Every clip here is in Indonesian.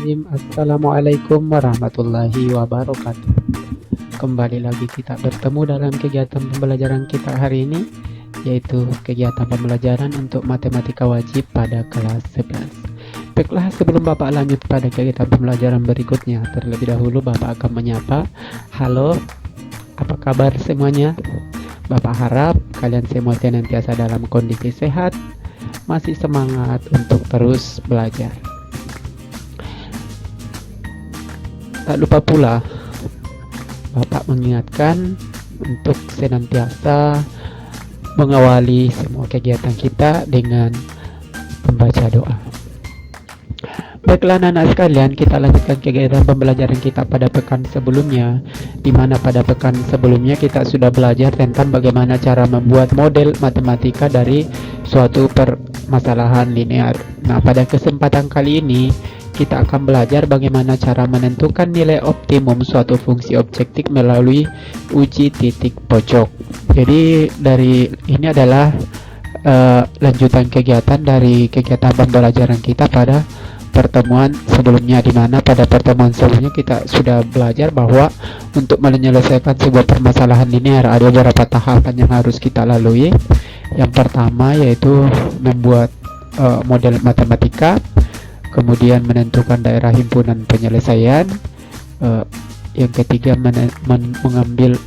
Bismillahirrahmanirrahim. Assalamualaikum warahmatullahi wabarakatuh. Kembali lagi kita bertemu dalam kegiatan pembelajaran kita hari ini, yaitu kegiatan pembelajaran untuk matematika wajib pada kelas 11. Baiklah, sebelum Bapak lanjut pada kegiatan pembelajaran berikutnya, terlebih dahulu Bapak akan menyapa. Halo, apa kabar semuanya? Bapak harap kalian semua senantiasa dalam kondisi sehat, masih semangat untuk terus belajar. Tak lupa pula Bapak mengingatkan untuk senantiasa mengawali semua kegiatan kita dengan membaca doa. Baiklah anak-anak sekalian, kita lanjutkan kegiatan pembelajaran kita pada pekan sebelumnya, di mana pada pekan sebelumnya kita sudah belajar tentang bagaimana cara membuat model matematika dari suatu permasalahan linear. Nah, pada kesempatan kali ini kita akan belajar bagaimana cara menentukan nilai optimum suatu fungsi objektif melalui uji titik pojok. Jadi ini adalah lanjutan kegiatan dari kegiatan pembelajaran kita pada pertemuan sebelumnya, di mana pada pertemuan sebelumnya kita sudah belajar bahwa untuk menyelesaikan sebuah permasalahan linear ada beberapa tahapan yang harus kita lalui. Yang pertama yaitu membuat model matematika, kemudian menentukan daerah himpunan penyelesaian, yang ketiga mengambil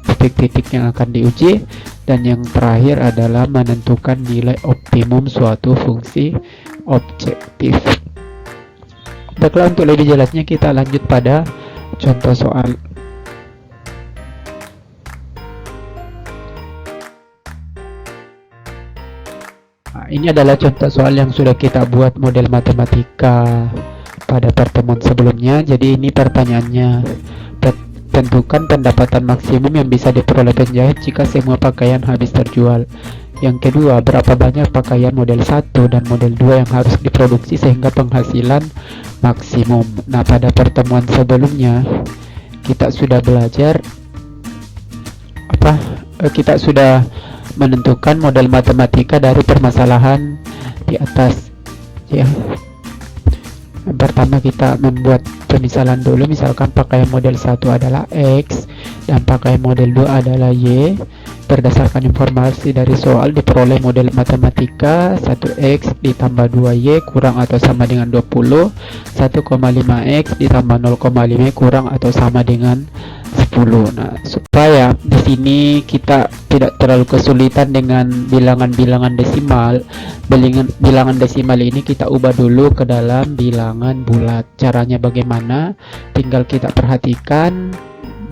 titik-titik yang akan diuji, dan yang terakhir adalah menentukan nilai optimum suatu fungsi objektif. Baiklah, untuk lebih jelasnya kita lanjut pada contoh soal. Ini adalah contoh soal yang sudah kita buat model matematika pada pertemuan sebelumnya. Jadi ini pertanyaannya, tentukan pendapatan maksimum yang bisa diperoleh penjahit jika semua pakaian habis terjual. Yang kedua, berapa banyak pakaian model 1 dan model 2 yang harus diproduksi sehingga penghasilan maksimum. Nah, pada pertemuan sebelumnya kita sudah belajar kita sudah menentukan model matematika dari permasalahan di atas ya. Yang pertama kita membuat pemisalan dulu, misalkan pakaian model 1 adalah X dan pakaian model 2 adalah Y. Berdasarkan informasi dari soal diperoleh model matematika 1X ditambah 2Y kurang atau sama dengan 20, 1,5X ditambah 0,5 kurang atau sama dengan 10. Nah, supaya di sini kita tidak terlalu kesulitan dengan bilangan-bilangan desimal, bilangan desimal ini kita ubah dulu ke dalam bilangan bulat. Caranya bagaimana? Tinggal kita perhatikan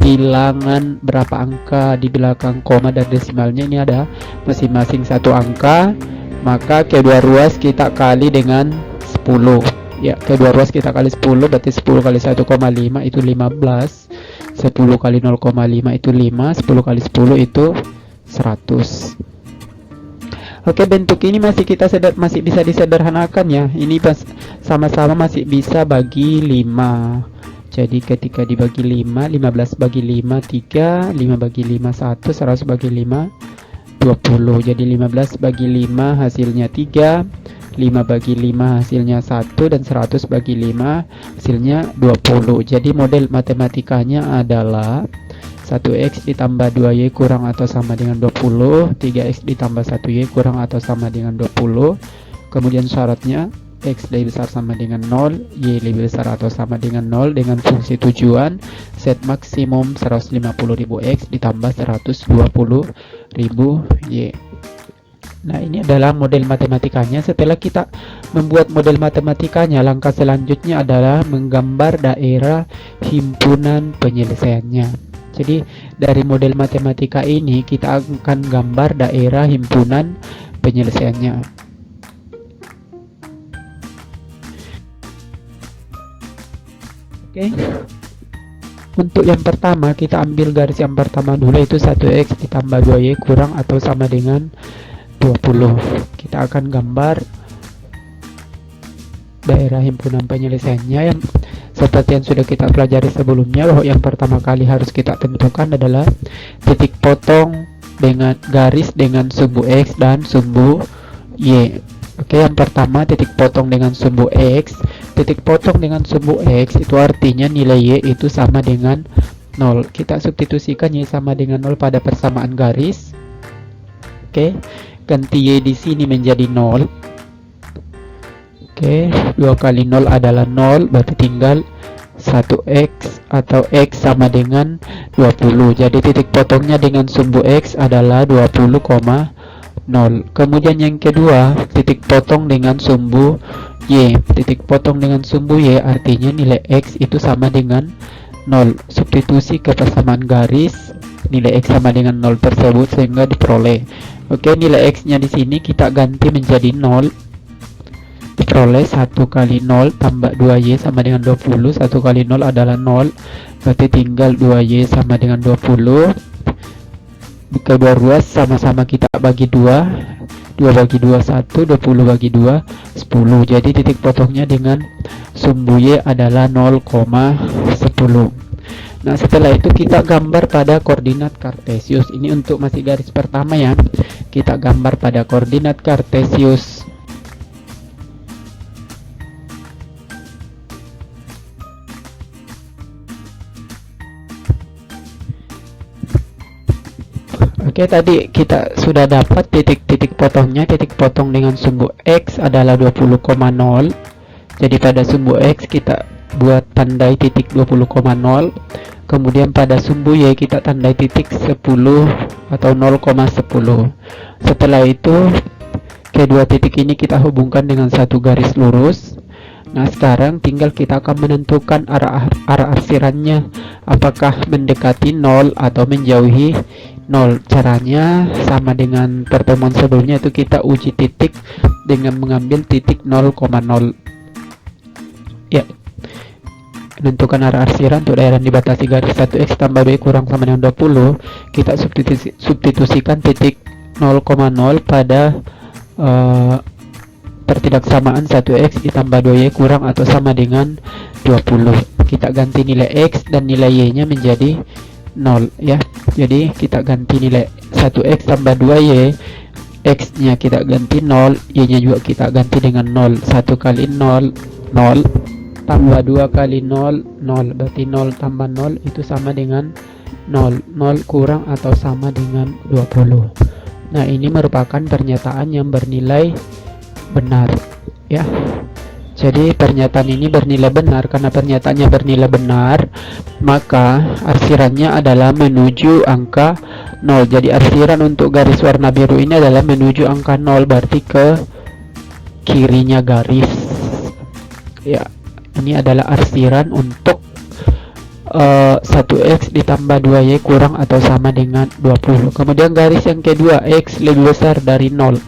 bilangan berapa angka di belakang koma dan desimalnya, ini ada masing-masing satu angka, maka kedua ruas kita kali dengan 10 ya. Kedua ruas kita kali 10 berarti 10 kali 1,5 itu 15, 10 kali 0,5 itu 5, 10 kali 10 itu 100. Oke, bentuk ini masih bisa disederhanakan ya. Ini sama-sama masih bisa bagi 5. Jadi ketika dibagi 5, 15 bagi 5 3, 5 bagi 5 1, 100 bagi 5 20. Jadi 15 bagi 5 hasilnya 3, 5 bagi 5 hasilnya 1, dan 100 bagi 5 hasilnya 20. Jadi model matematikanya adalah 1X ditambah 2Y kurang atau sama dengan 20, 3X ditambah 1Y kurang atau sama dengan 20. Kemudian syaratnya X lebih besar sama dengan 0, Y lebih besar atau sama dengan 0, dengan fungsi tujuan set maksimum 150.000 X ditambah 120.000 Y. Nah, ini adalah model matematikanya. Setelah kita membuat model matematikanya, langkah selanjutnya adalah menggambar daerah himpunan penyelesaiannya. Jadi dari model matematika ini kita akan gambar daerah himpunan penyelesaiannya. Oke. Untuk yang pertama kita ambil garis yang pertama dulu, itu 1X ditambah 2Y kurang atau sama dengan 20. Kita akan gambar daerah himpunan penyelesaiannya yang seperti yang sudah kita pelajari sebelumnya, bahwa yang pertama kali harus kita tentukan adalah titik potong dengan garis dengan sumbu X dan sumbu Y. Oke, yang pertama titik potong dengan sumbu X titik potong dengan sumbu X itu artinya nilai Y itu sama dengan 0. Kita substitusikan Y sama dengan 0 pada persamaan garis. Oke, ganti Y di sini menjadi 0. Oke, 2 kali 0 adalah 0, berarti tinggal 1x atau x sama dengan 20. Jadi titik potongnya dengan sumbu x adalah 20,0. Kemudian yang kedua, titik potong dengan sumbu y. Titik potong dengan sumbu y artinya nilai x itu sama dengan 0. Substitusi ke persamaan garis, nilai x sama dengan 0 tersebut sehingga diperoleh. Oke, nilai x nya di sini kita ganti menjadi 0. Diperoleh 1 kali 0 tambah 2y sama dengan 20. 1 kali 0 adalah 0, berarti tinggal 2y sama dengan 20. Kedua ruas sama-sama kita bagi 2. 2 bagi 2 1, 20 bagi 2 10. Jadi titik potongnya dengan sumbu y adalah 0,10. Nah, setelah itu kita gambar pada koordinat kartesius. Ini untuk masih garis pertama ya. Kita gambar pada koordinat kartesius. Oke, tadi kita sudah dapat titik-titik potongnya. Titik potong dengan sumbu X adalah 20,0. Jadi pada sumbu X kita buat tandai titik 20,0. Kemudian pada sumbu Y kita tandai titik 10 atau 0,10. Setelah itu kedua titik ini kita hubungkan dengan satu garis lurus. Nah, sekarang tinggal kita akan menentukan arah arsirannya, apakah mendekati 0 atau menjauhi 0. Caranya sama dengan pertemuan sebelumnya, itu kita uji titik dengan mengambil titik 0,0. Ya, menentukan arah arsiran untuk daerah yang dibatasi garis 1x tambah b kurang sama dengan 20. Kita substitusikan titik 0,0 pada pertidaksamaan 1x ditambah 2y kurang atau sama dengan 20. Kita ganti nilai x dan nilai y nya menjadi 0 ya. Jadi kita ganti nilai 1x tambah 2y, x nya kita ganti 0, y nya juga kita ganti dengan 0. 1 kali 0 0 tambah 2 kali 0 0, berarti 0 tambah 0 itu sama dengan 0. 0 kurang atau sama dengan 20. Nah, ini merupakan pernyataan yang bernilai benar ya. Jadi pernyataan ini bernilai benar. Karena pernyataannya bernilai benar, maka arsirannya adalah menuju angka 0. Jadi arsiran untuk garis warna biru ini adalah menuju angka 0, berarti ke kirinya garis ya. Ini adalah arsiran untuk 1x ditambah 2y kurang atau sama dengan 20. Kemudian garis yang kedua, x lebih besar dari 0.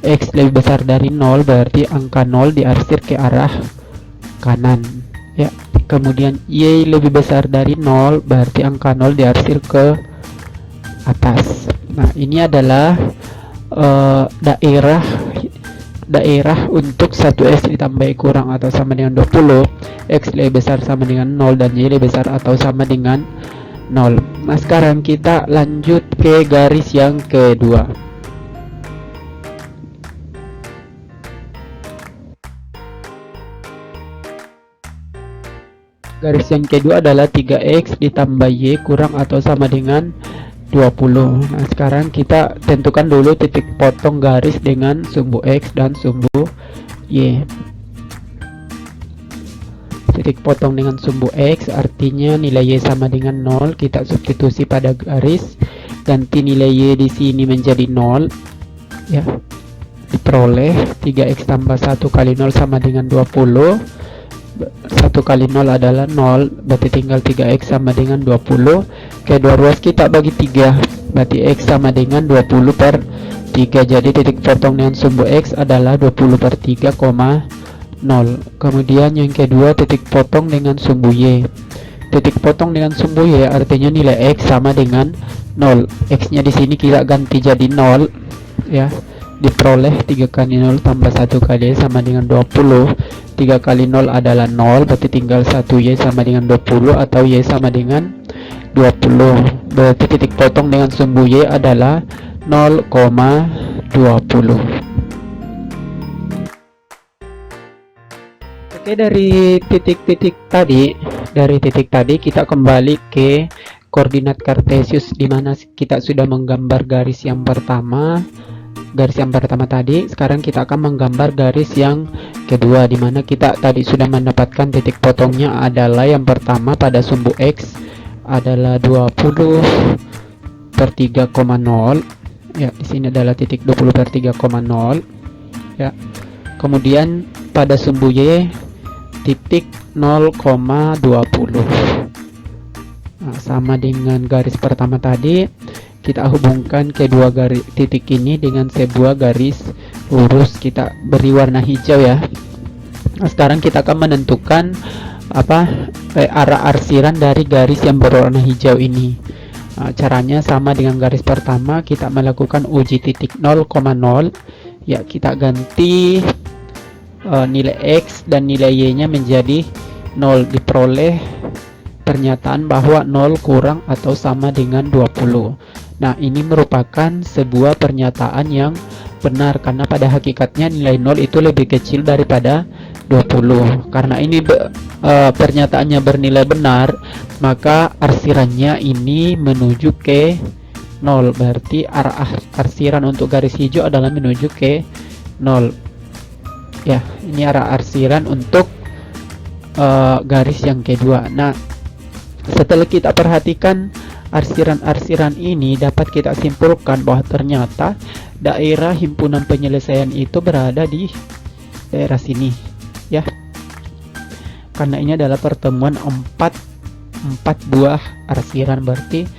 X lebih besar dari 0 berarti angka 0 diarsir ke arah kanan ya. Kemudian y lebih besar dari 0 berarti angka 0 diarsir ke atas. Nah, ini adalah daerah untuk 1x ditambah y kurang atau sama dengan 20. X lebih besar sama dengan 0 dan y lebih besar atau sama dengan 0. Nah, sekarang kita lanjut ke garis yang kedua. Garis yang kedua adalah 3x ditambah y kurang atau sama dengan 20. Nah, sekarang kita tentukan dulu titik potong garis dengan sumbu x dan sumbu y. Titik potong dengan sumbu x artinya nilai y sama dengan 0. Kita substitusi pada garis, ganti nilai y di sini menjadi 0 ya. Diperoleh 3x tambah 1 kali 0 sama dengan 20. 1 kali 0 adalah 0, berarti tinggal 3x sama dengan 20. Kedua ruas kita bagi 3, berarti x sama dengan 20 per 3. Jadi titik potong dengan sumbu x adalah 20 per 3, 0. Kemudian yang kedua, titik potong dengan sumbu y. Titik potong dengan sumbu y artinya nilai x sama dengan 0. X nya di sini kita ganti jadi 0 ya. Diperoleh 3 kali 0 tambah 1 kali y sama dengan 20. 3 kali 0 adalah 0, berarti tinggal 1y sama dengan 20 atau y sama dengan 20. Berarti titik potong dengan sumbu y adalah 0,20. Oke, dari titik tadi kita kembali ke koordinat kartesius, di mana kita sudah menggambar garis yang pertama tadi. Sekarang kita akan menggambar garis yang kedua, di mana kita tadi sudah mendapatkan titik potongnya adalah yang pertama pada sumbu X adalah 20 per 3,0. Ya, di sini adalah titik 20 per 3,0. Ya. Kemudian pada sumbu Y titik 0,20. Nah, sama dengan garis pertama tadi, kita hubungkan kedua garis titik ini dengan sebuah garis lurus, kita beri warna hijau ya. Nah, sekarang kita akan menentukan arah arsiran dari garis yang berwarna hijau ini. Nah, caranya sama dengan garis pertama, kita melakukan uji titik 0,0. Ya, kita ganti nilai X dan nilai Y nya menjadi 0, diperoleh pernyataan bahwa 0 kurang atau sama dengan 20. Nah, ini merupakan sebuah pernyataan yang benar, karena pada hakikatnya nilai 0 itu lebih kecil daripada 20. Karena ini pernyataannya bernilai benar, maka arsirannya ini menuju ke 0. Berarti arah arsiran untuk garis hijau adalah menuju ke 0. Ya, ini arah arsiran untuk garis yang kedua. Nah, setelah kita perhatikan arsiran-arsiran ini, dapat kita simpulkan bahwa ternyata daerah himpunan penyelesaian itu berada di daerah sini ya, karena ini adalah pertemuan 4 buah arsiran, berarti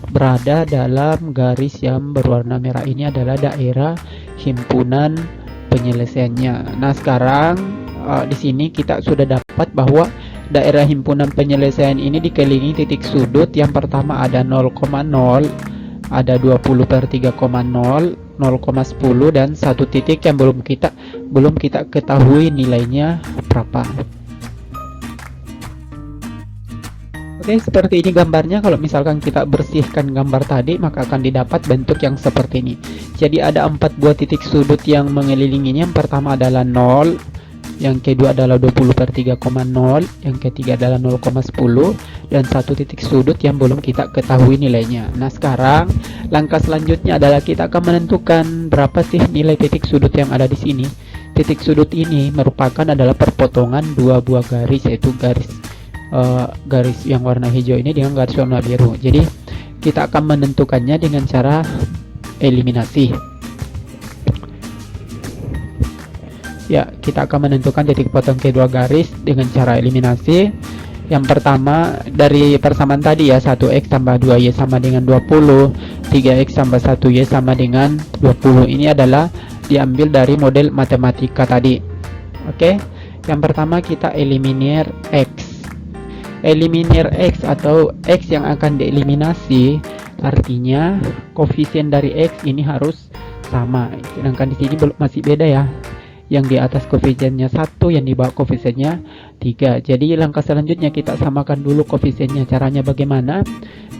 berada dalam garis yang berwarna merah. Ini adalah daerah himpunan penyelesaiannya. Nah, sekarang di sini kita sudah dapat bahwa daerah himpunan penyelesaian ini dikelilingi titik sudut. Yang pertama ada 0,0, ada 20 per 3,0, 0,10, dan satu titik yang belum kita ketahui nilainya berapa. Oke, seperti ini gambarnya. Kalau misalkan kita bersihkan gambar tadi, maka akan didapat bentuk yang seperti ini. Jadi ada 4 buah titik sudut yang mengelilinginya. Yang pertama adalah 0, yang kedua adalah 20 per 3,0, yang ketiga adalah 0,10, dan satu titik sudut yang belum kita ketahui nilainya. Nah, sekarang langkah selanjutnya adalah kita akan menentukan berapa sih nilai titik sudut yang ada di sini. Titik sudut ini merupakan adalah perpotongan dua buah garis, yaitu garis yang warna hijau ini dengan garis warna biru. Jadi kita akan menentukannya dengan cara eliminasi. Ya, kita akan menentukan titik potong kedua garis dengan cara eliminasi. Yang pertama dari persamaan tadi ya, 1x tambah 2y sama dengan 20, 3x tambah 1y sama dengan 20. Ini adalah diambil dari model matematika tadi. Oke, yang pertama kita eliminir x. Eliminir x atau x yang akan dieliminasi, artinya koefisien dari x ini harus sama. Sedangkan di sini masih beda ya. Yang di atas koefisiennya 1, yang di bawah koefisiennya 3. Jadi langkah selanjutnya kita samakan dulu koefisiennya. Caranya bagaimana?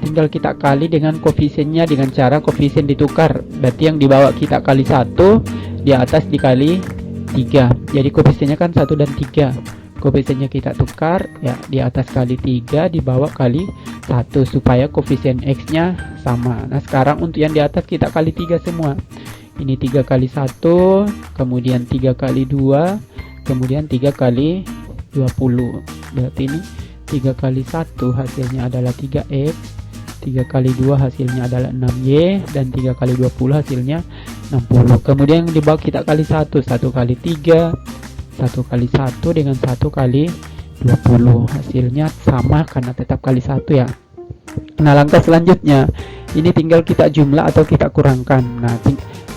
Tinggal kita kali dengan koefisiennya dengan cara koefisien ditukar. Berarti yang di bawah kita kali 1, di atas dikali 3. Jadi koefisiennya kan 1 dan 3. Koefisiennya kita tukar ya, di atas kali 3, di bawah kali 1, supaya koefisien x nya sama. Nah, sekarang untuk yang di atas kita kali 3 semua. Ini 3 kali 1, kemudian 3 kali 2, kemudian 3 kali 20. Berarti ini 3 kali 1 hasilnya adalah 3x, 3 kali 2 hasilnya adalah 6y, dan 3 kali 20 hasilnya 60. Kemudian di bawah kita kali 1, 1 kali 3, 1 kali 1 dengan 1 kali 20, hasilnya sama karena tetap kali 1 ya. Nah, langkah selanjutnya ini tinggal kita jumlah atau kita kurangkan. Nah,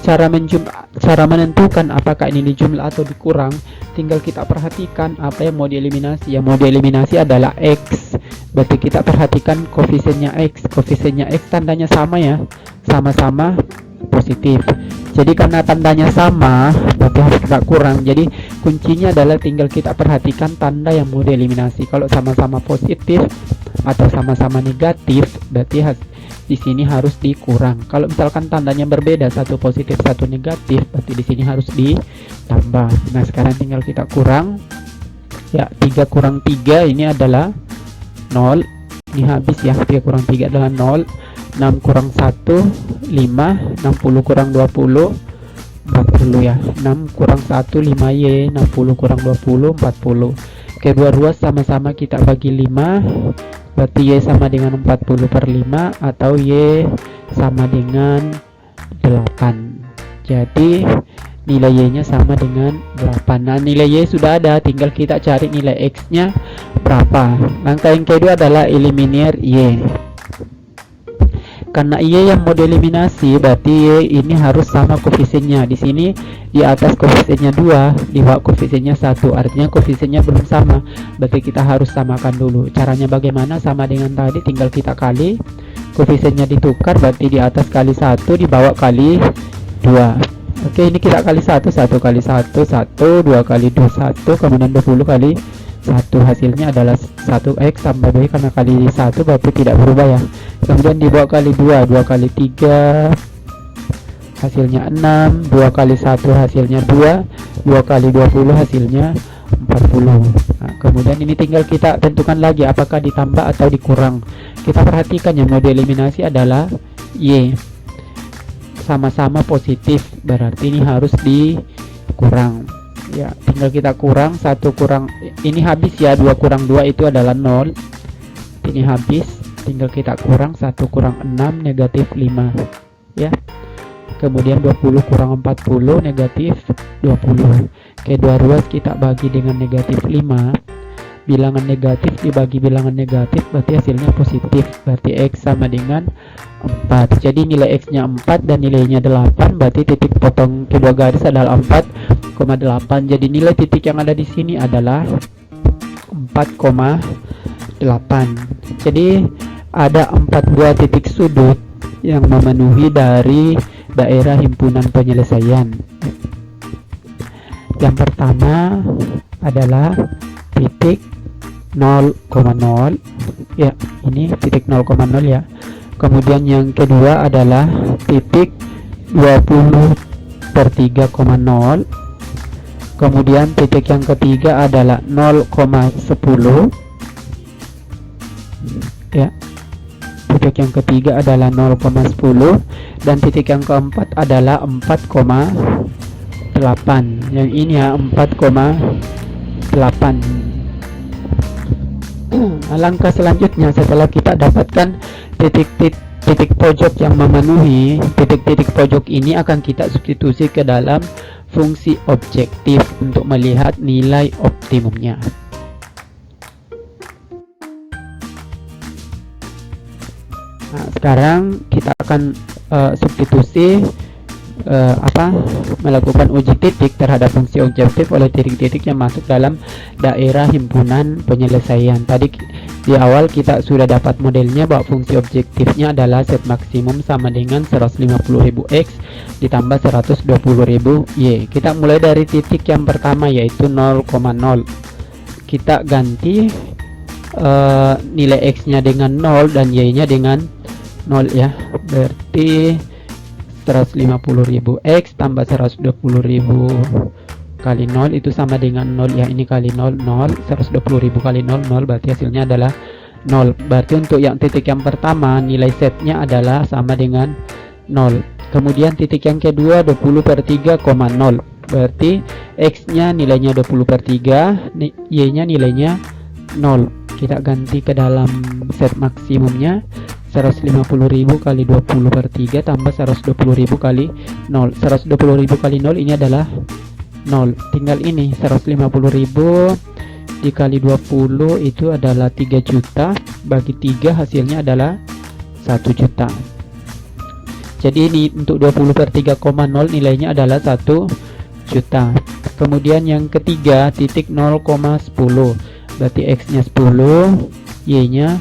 cara menentukan apakah ini dijumlah atau dikurang, tinggal kita perhatikan apa yang mau dieliminasi. Yang mau dieliminasi adalah x. Berarti kita perhatikan koefisiennya x. Koefisiennya x tandanya sama ya, sama-sama positif. Jadi karena tandanya sama, berarti harus kita kurang. Jadi kuncinya adalah tinggal kita perhatikan tanda yang mau dieliminasi. Kalau sama-sama positif atau sama-sama negatif, berarti di sini harus dikurang. Kalau misalkan tandanya berbeda, satu positif satu negatif, berarti di sini harus ditambah. Nah, sekarang tinggal kita kurang. Ya, 3 kurang 3 ini adalah 0. Ini habis ya, 3 kurang 3 adalah 0. 6 kurang 1 5, 60 kurang 20 40 ya. 6 kurang 1 5Y, 60 kurang 20 40. Kedua ruas sama-sama kita bagi 5, berarti Y sama dengan 40 per 5 atau Y sama dengan 8. Jadi nilai Y nya sama dengan 8. Nah, nilai Y sudah ada, tinggal kita cari nilai X nya berapa. Langkah yang kedua adalah eliminir Y. Karena Y yang mau dieliminasi, berarti Y ini harus sama koefisiennya. Di sini di atas koefisiennya 2, di bawah koefisiennya 1. Artinya koefisiennya belum sama. Berarti kita harus samakan dulu. Caranya bagaimana? Sama dengan tadi, tinggal kita kali. Koefisiennya ditukar, berarti di atas kali 1, di bawah kali 2. Oke, ini kita kali 1, 1 kali 1, 1, 2 kali 2, 1, kemudian 20 kali 1, hasilnya adalah 1x tambah B, karena kali 1 berarti tidak berubah ya. Kemudian dibawa kali 2, 2 kali 3 hasilnya 6, 2 kali 1 hasilnya 2, 2 kali 20 hasilnya 40. Nah, kemudian ini tinggal kita tentukan lagi apakah ditambah atau dikurang. Kita perhatikan yang mau dieliminasi adalah Y, sama-sama positif, berarti ini harus dikurang ya. Tinggal kita kurang, 1 kurang ini habis ya, 2 kurang 2 itu adalah 0, ini habis, tinggal kita kurang 1 kurang 6 negatif 5 ya. Kemudian 20 kurang 40 negatif 20. Kedua ruas kita bagi dengan negatif 5, bilangan negatif dibagi bilangan negatif berarti hasilnya positif, berarti X sama dengan 4. Jadi nilai X nya 4 dan nilainya 8, berarti titik potong kedua garis adalah 4,8. Jadi nilai titik yang ada di sini adalah 4,8. Jadi ada 4 buah titik sudut yang memenuhi dari daerah himpunan penyelesaian. Yang pertama adalah titik 0,0 ya, ini titik 0,0 ya. Kemudian yang kedua adalah titik 20 per 3,0. Kemudian titik yang ketiga adalah 0,10 ya. Titik yang ketiga adalah 0,10 dan titik yang keempat adalah 4,8. Yang ini ya 4,8. Langkah selanjutnya setelah kita dapatkan titik pojok yang memenuhi, titik-titik pojok ini akan kita substitusi ke dalam fungsi objektif untuk melihat nilai optimumnya. Nah, sekarang kita akan substitusi melakukan uji titik terhadap fungsi objektif oleh titik-titik yang masuk dalam daerah himpunan penyelesaian. Tadi di awal kita sudah dapat modelnya bahwa fungsi objektifnya adalah set maksimum sama dengan 150.000 X ditambah 120.000 Y. Kita mulai dari titik yang pertama yaitu 0,0. Kita ganti nilai X nya dengan 0 dan Y nya dengan 0 ya. Berarti 150.000 X tambah 120.000 kali 0 itu sama dengan 0 ya. Ini kali 0, 0, 120.000 kali 0, 0, berarti hasilnya adalah 0. Berarti untuk yang titik yang pertama nilai setnya adalah sama dengan 0. Kemudian titik yang kedua 20 per 3,0, berarti X nya nilainya 20 per 3, Y nya nilainya 0. Kita ganti ke dalam set maksimumnya, 150.000 kali 20 per 3 tambah 120.000 kali 0. 120.000 kali 0 ini adalah 0. Tinggal ini 150.000 dikali 20 itu adalah 3 juta, bagi 3 hasilnya adalah 1 juta. Jadi ini untuk 20 per 3,0 nilainya adalah 1 juta. Kemudian yang ketiga titik 0,10, berarti X nya 10, Y nya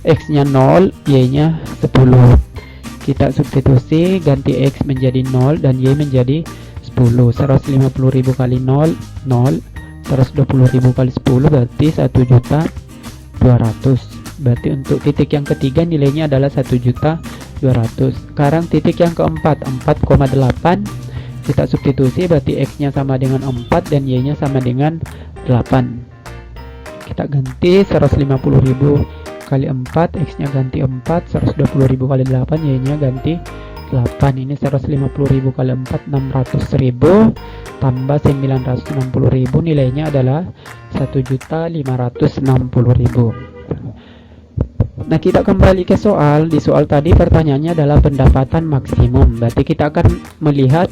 X nya 0, Y nya 10. Kita substitusi, ganti X menjadi 0 dan Y menjadi 10. 150.000 kali 0, 0. 120.000 kali 10 berarti 1.200.000. Berarti untuk titik yang ketiga nilainya adalah 1.200.000. Sekarang titik yang keempat 4,8. Kita substitusi, berarti X nya sama dengan 4 dan Y nya sama dengan 8. kita ganti 150.000 kali 4, X nya ganti 4, 120.000 kali 8, Y nya ganti 8. Ini 150.000 kali 4, 600.000 tambah 960.000, nilainya adalah 1.560.000. Nah, kita kembali ke soal. Di soal tadi pertanyaannya adalah pendapatan maksimum. Berarti kita akan melihat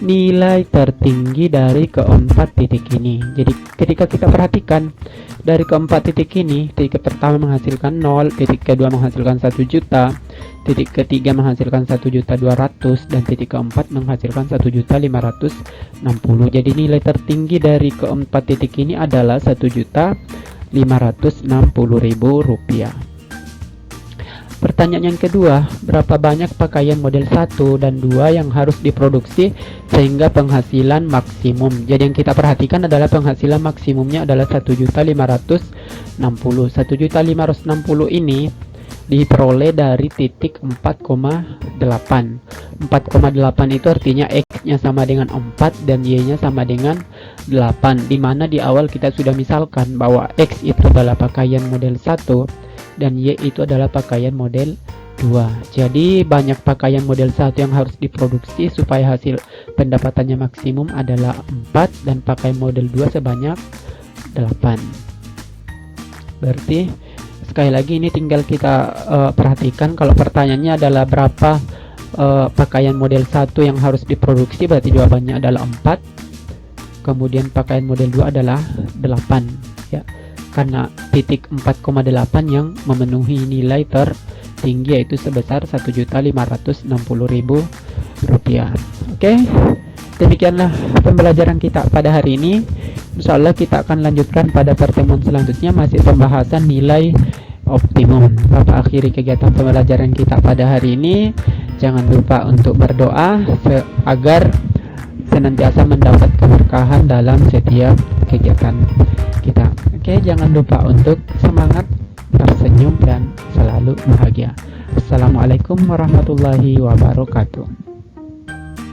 nilai tertinggi dari keempat titik ini. Jadi ketika kita perhatikan dari keempat titik ini, titik pertama menghasilkan 0, titik kedua menghasilkan 1 juta, titik ketiga menghasilkan 1.200.000, dan titik keempat menghasilkan 1.560.000. Jadi nilai tertinggi dari keempat titik ini adalah 1.560.000 rupiah. Pertanyaan yang kedua, berapa banyak pakaian model 1 dan 2 yang harus diproduksi sehingga penghasilan maksimum? Jadi yang kita perhatikan adalah penghasilan maksimumnya adalah 1.560. 1.560 ini diperoleh dari titik 4,8. 4,8 itu artinya X nya sama dengan 4 dan Y nya sama dengan 8, dimana di awal kita sudah misalkan bahwa X itu adalah pakaian model 1 dan Y itu adalah pakaian model 2. Jadi banyak pakaian model 1 yang harus diproduksi supaya hasil pendapatannya maksimum adalah 4, dan pakaian model 2 sebanyak 8. Berarti sekali lagi ini tinggal kita perhatikan, kalau pertanyaannya adalah berapa pakaian model 1 yang harus diproduksi, berarti jawabannya adalah 4. Kemudian pakaian model 2 adalah 8, ya. Karena titik 4,8 yang memenuhi nilai tertinggi, yaitu sebesar 1.560.000 rupiah. Oke, demikianlah pembelajaran kita pada hari ini. Insyaallah kita akan lanjutkan pada pertemuan selanjutnya, masih pembahasan nilai optimum. Bapak akhiri kegiatan pembelajaran kita pada hari ini. Jangan lupa untuk berdoa agar senantiasa mendapat keberkahan dalam setiap kegiatan kita. Oke, jangan lupa untuk semangat, tersenyum, dan selalu bahagia. Assalamualaikum warahmatullahi wabarakatuh.